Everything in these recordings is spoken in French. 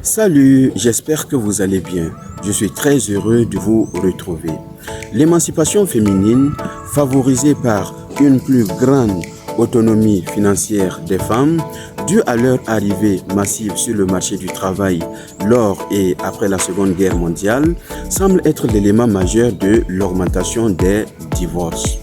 Salut, j'espère que vous allez bien. Je suis très heureux de vous retrouver. L'émancipation féminine, favorisée par une plus grande autonomie financière des femmes, due à leur arrivée massive sur le marché du travail lors et après la Seconde Guerre mondiale, semble être l'élément majeur de l'augmentation des divorces.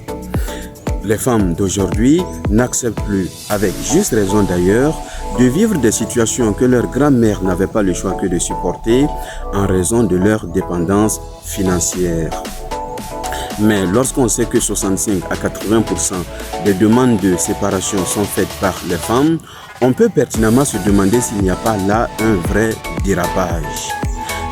Les femmes d'aujourd'hui n'acceptent plus, avec juste raison d'ailleurs, de vivre des situations que leur grand-mère n'avait pas le choix que de supporter en raison de leur dépendance financière. Mais lorsqu'on sait que 65 à 80% des demandes de séparation sont faites par les femmes, on peut pertinemment se demander s'il n'y a pas là un vrai dérapage.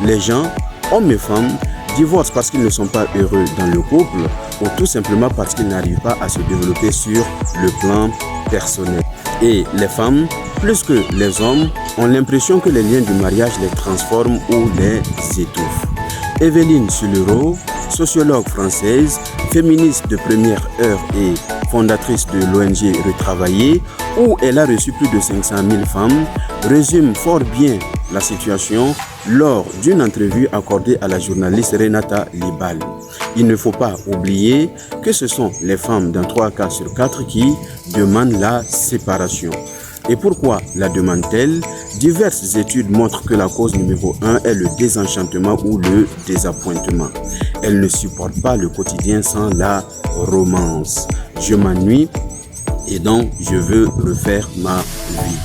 Les gens, hommes et femmes, divorcent parce qu'ils ne sont pas heureux dans le couple ou tout simplement parce qu'ils n'arrivent pas à se développer sur le plan personnel. Et les femmes, plus que les hommes, ont l'impression que les liens du mariage les transforment ou les étouffent. Evelyne Suluro, sociologue française, féministe de première heure et fondatrice de l'ONG Retravailler, où elle a reçu plus de 500 000 femmes, résume fort bien la situation lors d'une entrevue accordée à la journaliste Renata Libal. Il ne faut pas oublier que ce sont les femmes dans 3 cas sur 4 qui demandent la séparation. Et pourquoi la demandent-elles? Diverses études montrent que la cause numéro 1 est le désenchantement ou le désappointement. Elles ne supportent pas le quotidien sans la romance. Je m'ennuie et donc je veux refaire ma vie.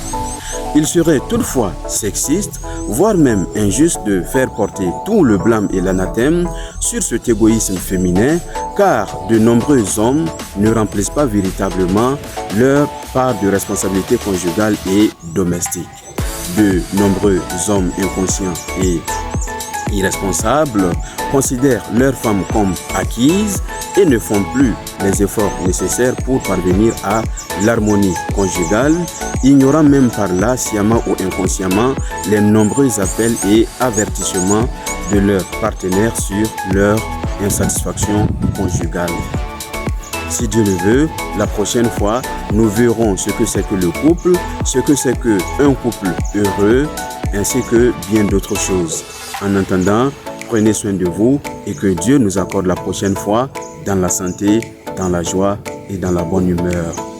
Il serait toutefois sexiste, voire même injuste de faire porter tout le blâme et l'anathème sur cet égoïsme féminin, car de nombreux hommes ne remplissent pas véritablement leur part de responsabilité conjugale et domestique. De nombreux hommes inconscients et irresponsables considèrent leurs femmes comme acquises et ne font plus les efforts nécessaires pour parvenir à l'harmonie conjugale, ignorant même par là, sciemment ou inconsciemment, les nombreux appels et avertissements de leurs partenaires sur leur insatisfaction conjugale. Si Dieu le veut, la prochaine fois, nous verrons ce que c'est que le couple, ce que c'est qu'un couple heureux, ainsi que bien d'autres choses. En attendant, prenez soin de vous et que Dieu nous accorde la prochaine fois dans la santé, dans la joie et dans la bonne humeur.